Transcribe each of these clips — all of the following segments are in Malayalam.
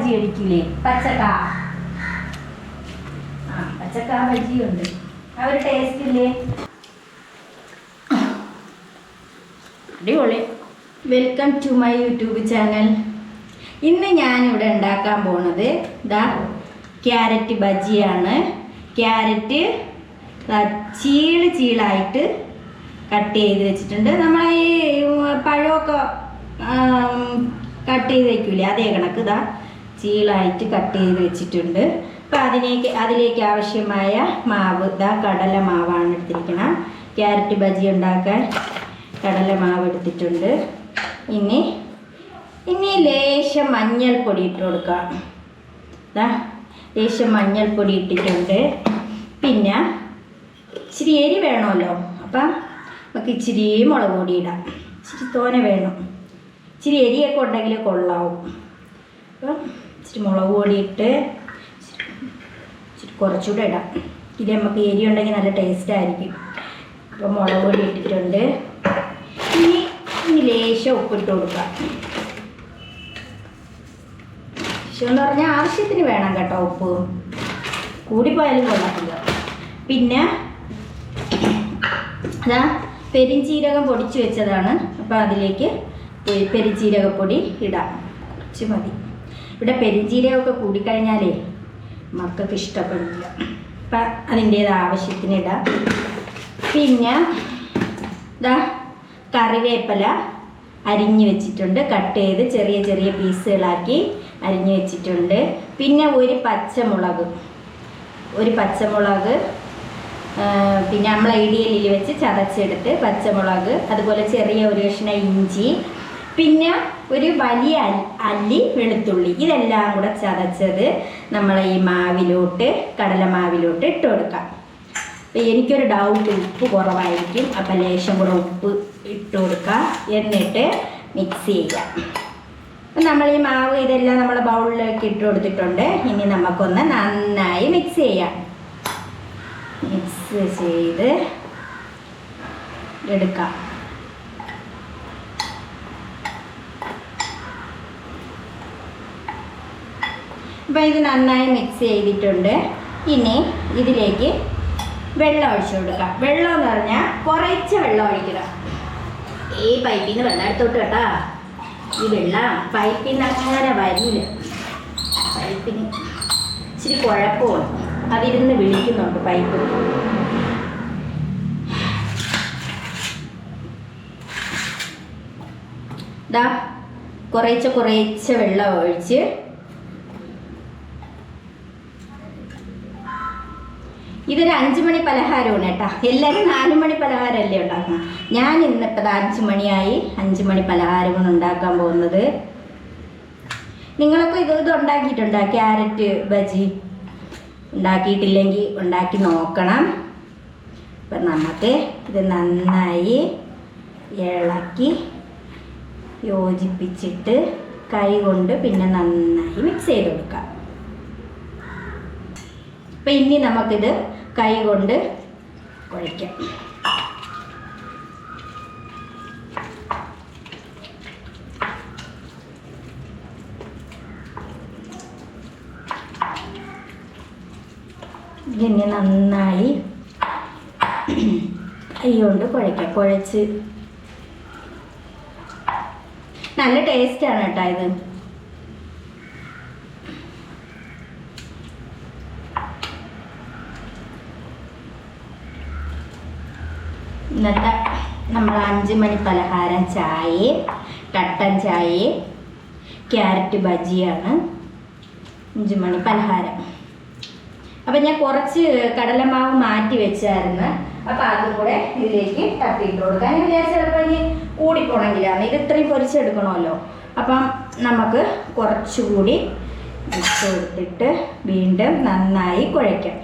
ബജി അടിക്കില്ലേ, പച്ചക്ക. പച്ചക്ക ബജിയുണ്ട്, ആ ഒരു ടേസ്റ്റ് ഇല്ലേ, അടിപൊളി. Welcome to my YouTube channel. ഇന്ന് ഞാനിവിടെ ഉണ്ടാക്കാൻ പോണത് ഇതാ ക്യാരറ്റ് ബജിയാണ്. ക്യാരറ്റ് ചീളായിട്ട് കട്ട് ചെയ്ത് വെച്ചിട്ടുണ്ട്. നമ്മൾ ഈ പഴമൊക്കെ കട്ട് ചെയ്ത് വയ്ക്കൂലേ, അതേ കണക്ക് ഇതാ ചീളായിട്ട് കട്ട് ചെയ്ത് വെച്ചിട്ടുണ്ട്. അപ്പം അതിലേക്ക് ആവശ്യമായ മാവ് ഇതാ കടല മാവാണ് എടുത്തിരിക്കണം. ക്യാരറ്റ് ബജി ഉണ്ടാക്കാൻ കടല മാവ് എടുത്തിട്ടുണ്ട്. ഇനി ലേശം മഞ്ഞൾപ്പൊടി ഇട്ട് കൊടുക്കാം. ഇതാ ലേശം മഞ്ഞൾപ്പൊടി ഇട്ടിട്ടുണ്ട്. പിന്നെ ഇച്ചിരി എരി വേണമല്ലോ, അപ്പം നമുക്ക് ഇച്ചിരി മുളക് പൊടി ഇടാം. ഇച്ചിരി തോന വേണം, ഇച്ചിരി എരിയൊക്കെ ഉണ്ടെങ്കിൽ കൊള്ളാവും. അപ്പം ഇച്ചിരി മുളക് പൊടി ഇട്ട് ഇച്ചിരി കുറച്ചുകൂടെ ഇടാം. ഇത് നമുക്ക് എരി ഉണ്ടെങ്കിൽ നല്ല ടേസ്റ്റ് ആയിരിക്കും. അപ്പം മുളക് പൊടി ഇട്ടിട്ടുണ്ട്. ഇനി ലേശം ഉപ്പിട്ട് കൊടുക്കാം. എന്ന് പറഞ്ഞാൽ ആവശ്യത്തിന് വേണം കേട്ടോ, ഉപ്പ് കൂടിപ്പോയാലും കൊള്ളത്തില്ല. പിന്നെ അതാ പെരിഞ്ചീരകം പൊടിച്ച് വെച്ചതാണ്. അപ്പോൾ അതിലേക്ക് പെരിഞ്ചീരകപ്പൊടി ഇടാം, കുറച്ച് മതി. ഇവിടെ പെരിഞ്ചീരകമൊക്കെ കൂടിക്കഴിഞ്ഞാലേ മക്കൾക്ക് ഇഷ്ടപ്പെടില്ല. അപ്പം അതിൻ്റേത് ആവശ്യത്തിന് ഇടാം. പിന്നെ ഇതാ കറിവേപ്പില അരിഞ്ഞ് വെച്ചിട്ടുണ്ട്, കട്ട് ചെയ്ത് ചെറിയ ചെറിയ പീസുകളാക്കി അരിഞ്ഞ് വെച്ചിട്ടുണ്ട്. പിന്നെ ഒരു പച്ചമുളക്, പിന്നെ നമ്മൾ ഇടിയലിൽ വെച്ച് ചതച്ചെടുത്ത് പച്ചമുളക്, അതുപോലെ ചെറിയ ഒരു കഷ്ണം ഇഞ്ചി, പിന്നെ ഒരു വലിയ അല്ലി വെളുത്തുള്ളി, ഇതെല്ലാം കൂടെ ചതച്ചത് നമ്മളെ ഈ മാവിലോട്ട്, കടലമാവിലോട്ട് ഇട്ട് കൊടുക്കാം. അപ്പം എനിക്കൊരു ഡൗട്ട്, ഉപ്പ് കുറവായിരിക്കും. അപ്പം ലേശം കൂടെ ഉപ്പ് ഇട്ട് കൊടുക്കാം. എന്നിട്ട് മിക്സ് ചെയ്യാം. അപ്പം നമ്മൾ ഈ മാവ് ഇതെല്ലാം നമ്മൾ ബൗളിലേക്ക് ഇട്ട് കൊടുത്തിട്ടുണ്ട്. ഇനി നമുക്കൊന്ന് നന്നായി മിക്സ് ചെയ്യാം. മിക്സ് ചെയ്ത് എടുക്കാം. അപ്പം ഇത് നന്നായി മിക്സ് ചെയ്തിട്ടുണ്ട്. ഇനി ഇതിലേക്ക് വെള്ളം ഒഴിച്ചു കൊടുക്കാം. വെള്ളം എന്ന് പറഞ്ഞാൽ കുറച്ച് വെള്ളം ഒഴിക്കണം. ഈ പൈപ്പിൽ നിന്ന് വെള്ളം എടുത്തോട്ട് കേട്ടാ, ഈ വെള്ളം പൈപ്പിൽ നിന്ന് അങ്ങനെ വരില്ല. പൈപ്പിന് ഇച്ചിരി കുഴപ്പമാണ്, അതിരുന്ന് വിളിക്കുന്നുണ്ട് പൈപ്പ്. ഇതാ കുറേശ്ശെ വെള്ളം ഒഴിച്ച് ഇതൊരു 5 മണി പലഹാരമാണ് കേട്ടോ. എല്ലാവരും 4 മണി പലഹാരമല്ലേ ഉണ്ടാക്കണം. ഞാൻ ഇന്നിപ്പോൾ 5 മണിയായി, 5 മണി പലഹാരമാണ് ഉണ്ടാക്കാൻ പോകുന്നത്. നിങ്ങളൊക്കെ ഇത് ഉണ്ടാക്കിയിട്ടുണ്ടോ? ക്യാരറ്റ് ബജി ഉണ്ടാക്കിയിട്ടില്ലെങ്കിൽ ഉണ്ടാക്കി നോക്കണം. അപ്പം നമുക്ക് ഇത് നന്നായി ഇളക്കി യോജിപ്പിച്ചിട്ട് കൈ കൊണ്ട് പിന്നെ നന്നായി മിക്സ് ചെയ്ത് കൊടുക്കാം. അപ്പം ഇനി നമുക്കിത് കൈ കൊണ്ട് കുഴയ്ക്കാം. ഇനി നന്നായി കൈ കൊണ്ട് കുഴയ്ക്കാം. കുഴച്ച് നല്ല ടേസ്റ്റാണ് കേട്ടോ ഇത്. ഇന്നത്തെ നമ്മൾ 5 മണി പലഹാരം ചായ, കട്ടൻ ചായ, ക്യാരറ്റ് ബജിയാണ് 5 മണി പലഹാരം. അപ്പം ഞാൻ കുറച്ച് കടലമാവ് മാറ്റി വെച്ചായിരുന്നു. അപ്പം അതും കൂടെ ഇതിലേക്ക് തട്ടിയിട്ട് കൊടുക്കാം. ഞാൻ വിചാരിച്ച ചിലപ്പോൾ ഇനി കൂടിപ്പോണെങ്കിലാണ്, ഇത് ഇത്രയും പൊരിച്ചെടുക്കണമല്ലോ. അപ്പം നമുക്ക് കുറച്ചുകൂടി ഇട്ട് കൊടുത്തിട്ട് വീണ്ടും നന്നായി കുഴയ്ക്കാം.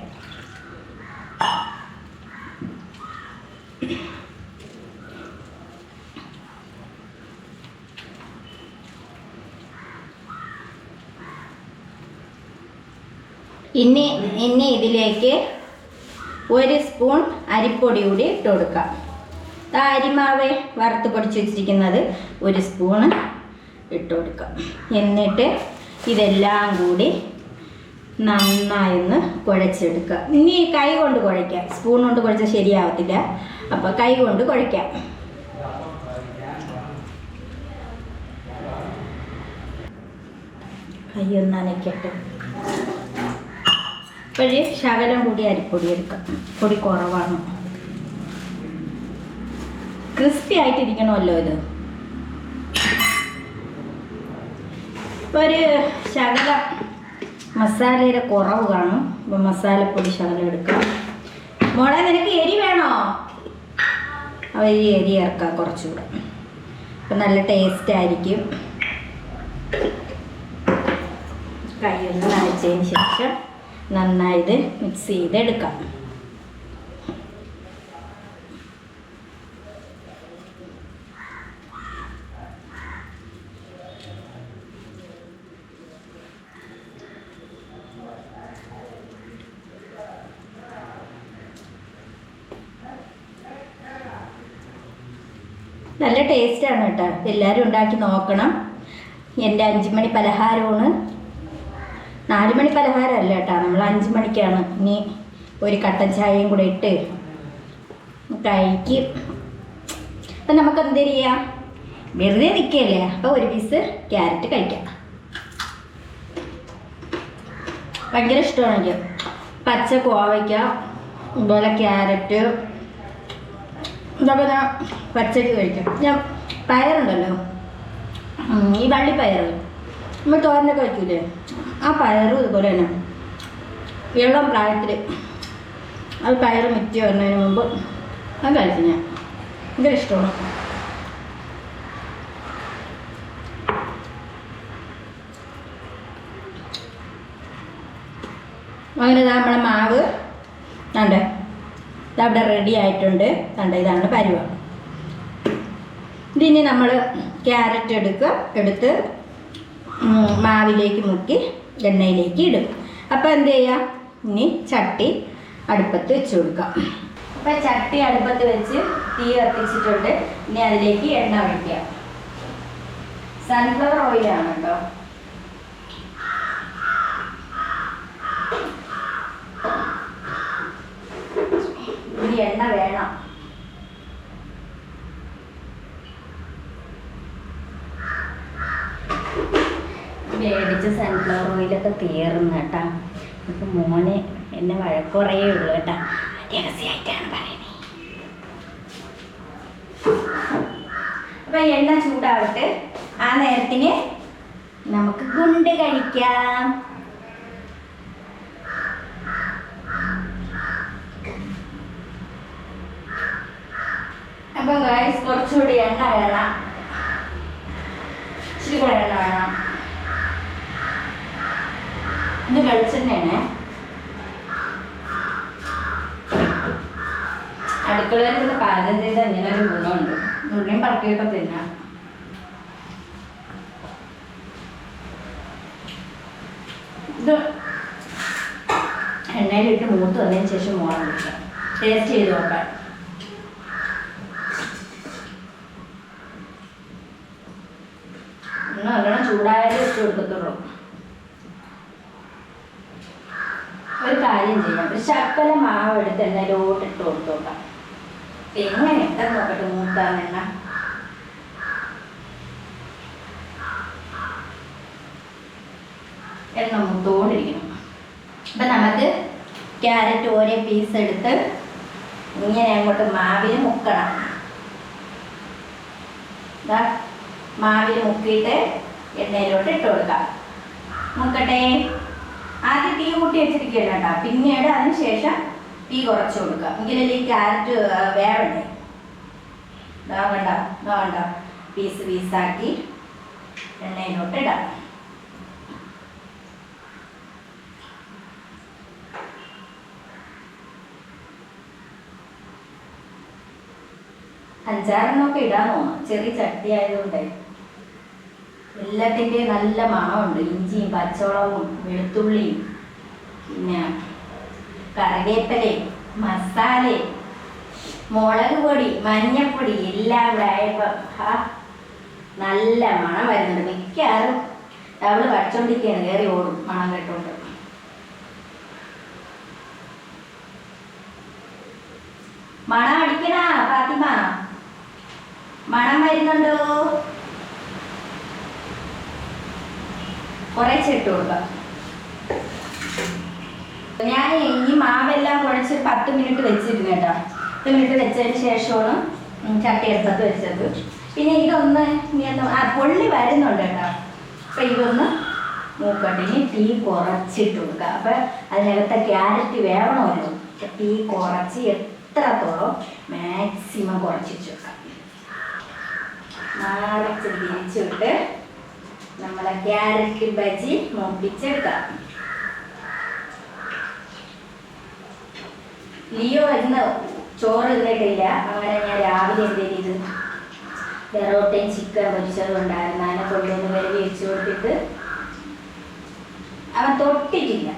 ഇനി ഇതിലേക്ക് 1 സ്പൂൺ അരിപ്പൊടി കൂടി ഇട്ട് കൊടുക്കാം. അരിമാവ് വറുത്ത് പൊടിച്ച് വെച്ചിരിക്കുന്നത് 1 സ്പൂണ് ഇട്ട് കൊടുക്കാം. എന്നിട്ട് ഇതെല്ലാം കൂടി നന്നായി ഒന്ന് കുഴച്ചെടുക്കുക. ഇനി കൈ കൊണ്ട് കുഴയ്ക്കാം, സ്പൂൺ കൊണ്ട് കുഴച്ചാൽ ശരിയാവത്തില്ല. അപ്പോൾ കൈ കൊണ്ട് കുഴയ്ക്കാം. കൈ ഒന്ന് നനയ്ക്കട്ടെ. ഇപ്പോഴേ ശകലം കൂടി അരിപ്പൊടി എടുക്കാം, പൊടി കുറവാണ്. ക്രിസ്പി ആയിട്ടിരിക്കണമല്ലോ ഇത്. ഒരു ശകലം മസാലയുടെ കുറവ് കാണും, അപ്പോൾ മസാലപ്പൊടി ശകലം എടുക്കാം. മോളെ നിനക്ക് എരി വേണോ? അപ്പോൾ ഈ എരി ചേർക്കാം കുറച്ചുകൂടെ, അപ്പം നല്ല ടേസ്റ്റ് ആയിരിക്കും. കൈയൊന്ന് നനച്ചതിന് ശേഷം നന്നായി ഇത് മിക്സ് ചെയ്തെടുക്കാം. നല്ല ടേസ്റ്റാണ് കേട്ടോ, എല്ലാവരും ഉണ്ടാക്കി നോക്കണം. എൻ്റെ 5 മണി പലഹാരമാണ്. 4 മണി പലഹാരമല്ല കേട്ടോ, നമ്മൾ 5 മണിക്കാണ്. ഇനി ഒരു കട്ടൻ ചായയും കൂടെ ഇട്ട് കഴിക്കും. അപ്പം നമുക്ക് എന്ത് ചെയ്യാം, വെറുതെ നിൽക്കുകയല്ലേ, അപ്പോൾ ഒരു പീസ് ക്യാരറ്റ് കഴിക്കാം. ഭയങ്കര ഇഷ്ടമാണ് എനിക്ക് പച്ച കോവയ്ക്ക, അതുപോലെ ക്യാരറ്റ്, ഇതൊക്കെ ഞാൻ പച്ചക്ക് കഴിക്കും. ഞാൻ പയറുണ്ടല്ലോ, ഈ വള്ളിപ്പയർ നമ്മൾ തോരനൊക്കെ വയ്ക്കൂലേ, ആ പയറും ഇതുപോലെ തന്നെ ഇളം പ്രായത്തിൽ അത് പയർ മിറ്റി വരുന്നതിന് മുമ്പ് അത് കഴിച്ചു. ഞാൻ ഭയങ്കര ഇഷ്ടമാണ്. അങ്ങനെ നമ്മളെ മാവ് കണ്ടേ ഇതവിടെ റെഡി ആയിട്ടുണ്ട്. കണ്ട ഇതാണ് പരുവം. ഇതിനി നമ്മൾ ക്യാരറ്റ് എടുത്ത് മാവിലേക്ക് മുക്കി എണ്ണയിലേക്ക് ഇടും. അപ്പോൾ എന്ത് ചെയ്യാം, ഇനി ചട്ടി അടുപ്പത്ത് വെച്ച് കൊടുക്കാം. അപ്പോൾ ചട്ടി അടുപ്പത്ത് വെച്ച് തീ കത്തിച്ചിട്ടുണ്ട്. ഇനി അതിലേക്ക് എണ്ണ ഒഴിക്കാം. സൺഫ്ലവർ ഓയിലാണ് കേട്ടോ. ഇനി എണ്ണ വേണം. മേടിച്ച സൺഫ്ലവർ ഓയിലൊക്കെ തീർന്നു കേട്ടാ. ഇപ്പം മോനെ എന്നെ വഴക്കുറേ ഉള്ളൂ കേട്ടാ, രഹസ്യമായിട്ടാണ് പറയുന്നത്. അപ്പം എണ്ണ ചൂടാവട്ടെ, ആ നേരത്തിന് നമുക്ക് ഗുണ്ട് കഴിക്കാം. അപ്പം ഗൈസ് കുറച്ചുകൂടി എണ്ണ വേണം, ഇച്ചിരി കൂടെ എണ്ണ വേണം. ഇത് വെളിച്ചെണ്ണയാണ്. അടുക്കളയിൽ നിന്ന് പാചകം ചെയ്ത് ഇങ്ങനെ ഒരു ഗുണമുണ്ട്, ഉള്ളിയും പറക്കിയൊക്കെ തിന്നാം. ഇത് എണ്ണയിലിട്ട് മൂത്ത് വന്നതിന് ശേഷം മോളെ വിളിക്കാം, ടേസ്റ്റ് ചെയ്ത് നോക്കാം. നല്ലോണം ചൂടായാലും ഇട്ട് കൊടുക്കത്തുള്ളൂ. ഒരു കാര്യം ചെയ്യാം, ഒരു ശക്കല മാവ് എടുത്ത് എണ്ണയിലോട്ട് ഇട്ട് കൊടുത്തോക്കാം. എങ്ങനെ ഇട്ടാൽ നോക്കട്ടെ മൂത്താൻ എണ്ണ. എണ്ണ മൂത്തോണ്ടിരിക്കണം. അപ്പം നമുക്ക് ക്യാരറ്റ് ഓരോ പീസ് എടുത്ത് ഇങ്ങനെ അങ്ങോട്ട് മാവിൽ മുക്കണം. ഇതാ മാവിൽ മുക്കിയിട്ട് എണ്ണയിലോട്ട് ഇട്ട് കൊടുക്കാം. മുക്കട്ടെ. ആദ്യം തീ കൂട്ടി വെച്ചിരിക്കുകയല്ല കേട്ടോ, പിന്നീട് അതിന് ശേഷം തീ കുറച്ച് കൊടുക്കുക. എങ്കിലല്ലേ ഈ ക്യാരറ്റ് വേവണ്ടേ. വേണ്ട പീസ് പീസാക്കി എണ്ണയിലോട്ട് ഇടാം. അഞ്ചാറെണ്ണമൊക്കെ ഇടാൻ തോന്നും, ചെറിയ ചട്ടി ആയതുകൊണ്ട്. എല്ലാത്തിൻ്റെയും നല്ല മണമുണ്ട്, ഇഞ്ചിയും പച്ചമുളകും വെളുത്തുള്ളിയും പിന്നെ കറിവേപ്പിലയും മസാലയും മുളക് പൊടി മഞ്ഞപ്പൊടി എല്ലാം കൂടെ ആയപ്പോൾ നല്ല മണം വരുന്നുണ്ട്. മിക്കവാറും അവള് പഠിച്ചോണ്ടിരിക്കുകയാണ്, കയറി ഓടും മണം കേട്ടോണ്ട്. മണം അടിക്കണ ഫാത്തിമ, മണം വരുന്നുണ്ടോ? കുറച്ചിട്ട് കൊടുക്കാം. ഞാൻ ഈ മാവെല്ലാം കുഴച്ച് 10 മിനിറ്റ് വെച്ചിരുന്നു കേട്ടോ. 10 മിനിറ്റ് വെച്ചതിന് ശേഷമാണ് ചട്ടി എടുത്തത് വെച്ചത്. പിന്നെ ഇതൊന്ന് പൊള്ളി വരുന്നുണ്ട് കേട്ടോ. അപ്പം ഇതൊന്ന് മൂക്കട്ടെ. ഇനി തീ കുറച്ചിട്ട് കൊടുക്കുക. അപ്പം അതിനകത്തെ ക്യാരറ്റ് വേവണമല്ലോ. തീ കുറച്ച് എത്രത്തോളം മാക്സിമം കുറച്ചിട്ട് വെക്കാം. നിറച്ച് തിരിച്ചിട്ട് നമ്മളെ ക്യാരറ്റ് ബജി മൂപ്പിച്ചെടുക്കാം. ലിയോ ഇന്ന് ചോറ് തിന്നിട്ടില്ല. അങ്ങനെ ഞാൻ രാവിലെ എന്ത് ചെയ്ത് പെറോട്ടയും ചിക്കൻ പൊരിച്ചതും ഉണ്ടായിരുന്നു. അതിനെ കൊണ്ടുവന്ന് വിരവി വെച്ച് കൊടുത്തിട്ട് അവൻ തൊട്ടിട്ടില്ല.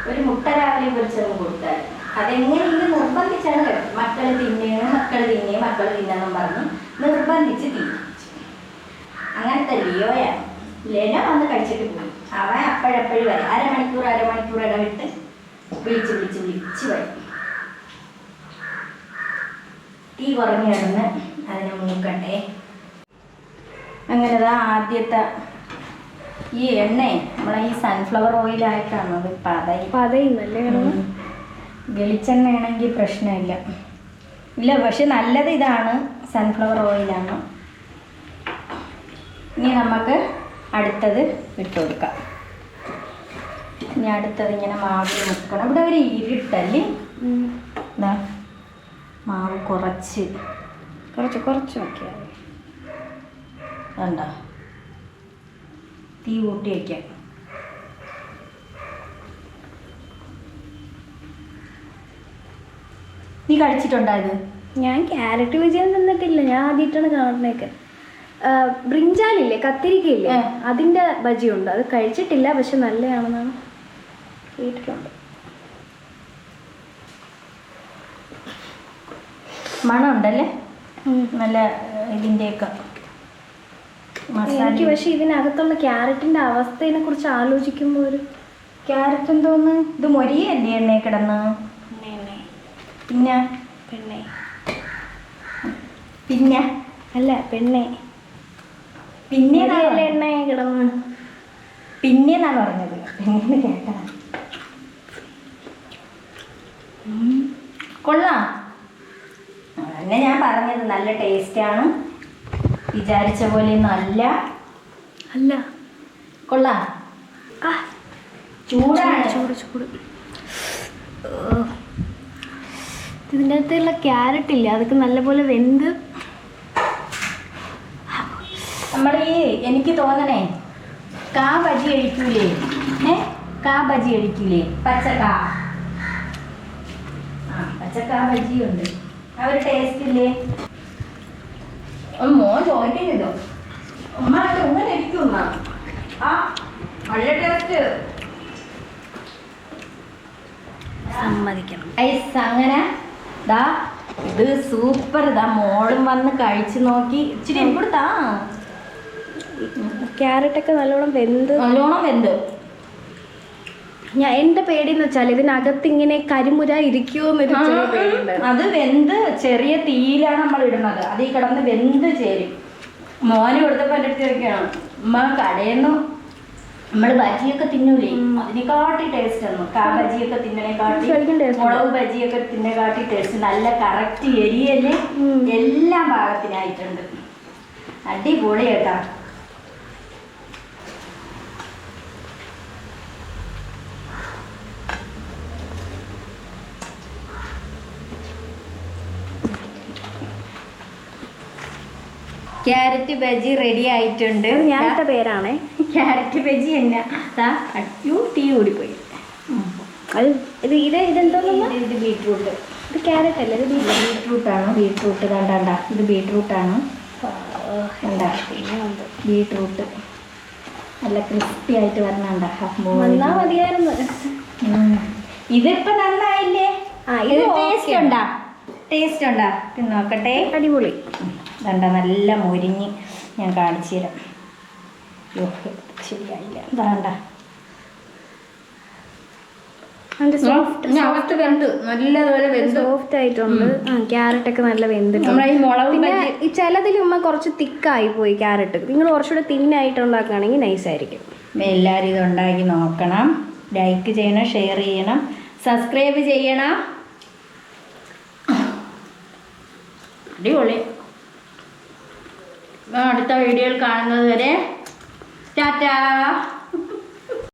ഒരു മുട്ട രാവിലെ പൊരിച്ചതും കൊടുത്താൽ അതെങ്ങനെയെങ്കിലും നിർബന്ധിച്ചാണ് കഴിക്കും. മക്കൾ തിന്നെന്നും പറഞ്ഞ് നിർബന്ധിച്ച് തിന്നിച്ചു. അങ്ങനത്തെ ലിയോയാണ്. ലെന വന്ന് കഴിച്ചിട്ട് പോയി. അവൻ അപ്പോഴപ്പോഴും വരും. അരമണിക്കൂർ ഇടവിട്ട് വിളിച്ച് വരും. തീ കുറഞ്ഞു കിടന്ന് അതിനെ മൂക്കട്ടെ. അങ്ങനെതാ ആദ്യത്തെ ഈ എണ്ണ നമ്മളെ ഈ സൺഫ്ലവർ ഓയിലായിട്ടാണ് അത് പതയുന്നല്ലേ. വെളിച്ചെണ്ണ ആണെങ്കിൽ പ്രശ്നമില്ല. ഇല്ല, പക്ഷെ നല്ലത് ഇതാണ്, സൺഫ്ലവർ ഓയിലാണ്. ഇനി നമുക്ക് അടുത്തത് ഇട്ട് കൊടുക്കാം. ഇനി അടുത്തത് ഇങ്ങനെ മാവിൽ മുക്കണം. ഇവിടെ ഒരു ഇരുട്ടല്ലേ. എന്താ മാവ് കുറച്ച് നോക്കിയാൽ വേണ്ട. തീ കൂട്ടി വയ്ക്കാം. നീ കഴിച്ചിട്ടുണ്ടായത്? ഞാൻ ക്യാരറ്റ് ബജിയും തിന്നിട്ടില്ല. ഞാൻ ആദ്യമായിട്ടാണ് കാണുന്നേക്ക്. ബ്രിഞ്ചാലില്ലേ, കത്തിരിക്കയില്ലേ, അതിൻ്റെ ബജിയുണ്ട്. അത് കഴിച്ചിട്ടില്ല, പക്ഷെ നല്ലതാണെന്നാണ് കേട്ടിട്ടുണ്ട്. മണം ഉണ്ടല്ലേ നല്ല ഇതിൻ്റെയൊക്കെ എനിക്ക്. പക്ഷെ ഇതിനകത്തുള്ള ക്യാരറ്റിൻ്റെ അവസ്ഥയെ കുറിച്ച് ആലോചിക്കുമ്പോൾ ഒരു ക്യാരറ്റ് എന്തോന്ന്, ഇത് മൊരിയല്ലേ എണ്ണ കിടന്ന്? പിന്നെ അല്ല പെണ്ണെ, പിന്നെ എണ്ണ കിടന്ന് പിന്നെന്നാണ് പറഞ്ഞത്. പിന്നെ കേട്ടാ കൊള്ളാം. അങ്ങനെ ഞാൻ പറഞ്ഞത് നല്ല ടേസ്റ്റാണ്. വിചാരിച്ച പോലെ നല്ല അല്ല, കൊള്ളാം. ചൂടാണ്. ചൂട്. ഇതിൻ്റെ അകത്തുള്ള ക്യാരറ്റ് ഇല്ല, അതൊക്കെ നല്ലപോലെ വെന്ത്. നമ്മൾ എനിക്ക് തോന്നണേ കാ ബജി കഴിക്കൂലേ? കാ ബജി കഴിക്കൂലേ? പച്ചക്കാ ബജിയുണ്ട്. ആ ഒരു ടേസ്റ്റ് ഇല്ലേ? മോൻ ചോദിക്കുന്നില്ലോ. ഉമ്മ ഇങ്ങനെ ഇരിക്കും. നല്ല ടേസ്റ്റ്. സമ്മതിക്കണം. അങ്ങനെ ദാ ഇത് സൂപ്പർ. ഇതാ മോളും വന്ന് കഴിച്ചു നോക്കി. ഇച്ചിരി എനിക്കൊടുത്താ. ക്യാരറ്റൊക്കെ നല്ലോണം വെന്ത്. എൻ്റെ പേടിയെന്ന് വെച്ചാൽ ഇതിനകത്ത് ഇങ്ങനെ കരിമുര ഇരിക്കുമോന്നൊരു പേടിയുണ്ട്. അത് വെന്ത് ചെറിയ തീയിലാണ് നമ്മൾ ഇടുന്നത്. അതിൽ കിടന്ന് വെന്ത് ചേരും. മോന് കൊടുത്തപ്പോൾ എൻ്റെ അടുത്ത് ചോദിക്കുകയാണ്, ഉമ്മ കടയിൽ നിന്ന് നമ്മൾ ബജിയൊക്കെ തിന്നൂലേ, അതിനെക്കാട്ടി ടേസ്റ്റ് ആണ്. കാ ബജിയൊക്കെ തിന്നണേക്കാട്ടി, മുളക് ബജിയൊക്കെ തിന്നേക്കാട്ടി ടേസ്റ്റ്. നല്ല കറക്റ്റ് എരിയല്ലേ, എല്ലാം പാകത്തിനായിട്ടുണ്ട്. അടിപൊളി കേട്ടാ. ക്യാരറ്റ് ബജി റെഡി ആയിട്ടുണ്ട്. ഞാനത്തെ പേരാണേ ക്യാരറ്റ് ബജി തന്നെ. ടീ കൂടിപ്പോയി. ഇതെന്തോന്നു? ഇത് ബീട്രൂട്ട്. ഇത് ക്യാരറ്റ് അല്ലേ? ഇത് ബീട്രൂട്ടാണ്. ബീട്രൂട്ട് കണ്ട, ഇത് ബീട്രൂട്ടാണ്. ബീട്രൂട്ട് നല്ല ക്രിസ്പി ആയിട്ട് വരണണ്ട. വന്നാ മതിയായിരുന്നു. ഇതിപ്പോ നന്നായില്ലേ? ടേസ്റ്റ് ഉണ്ടാ? നോക്കട്ടെ. അടിപൊളി. കണ്ട നല്ല മൊരിഞ്ഞ് ഞാൻ കാണിച്ചു തരാം. ശരിയായില്ല. എന്താണ്ട അകത്ത് വെന്ത് നല്ലതുപോലെ വെന്ത് സോഫ്റ്റ് ആയിട്ടുണ്ട്. ക്യാരറ്റ് ഒക്കെ നല്ല വെന്തിട്ടുണ്ട്. നമ്മളെ ഈ മുളക് പിന്നെ ഈ ചിലതിൽ ഉമ്മ കുറച്ച് തിക്കായി പോയി ക്യാരറ്റ്. നിങ്ങൾ കുറച്ചുകൂടെ തിന്നായിട്ട് ഉണ്ടാക്കുകയാണെങ്കിൽ നൈസായിരിക്കും. എല്ലാവരും ഇത് ഉണ്ടാക്കി നോക്കണം. ലൈക്ക് ചെയ്യണം, ഷെയർ ചെയ്യണം, സബ്സ്ക്രൈബ് ചെയ്യണം. അടിപൊളി. അടുത്ത വീഡിയോയിൽ കാണുന്നത് വരെ ടാറ്റാ.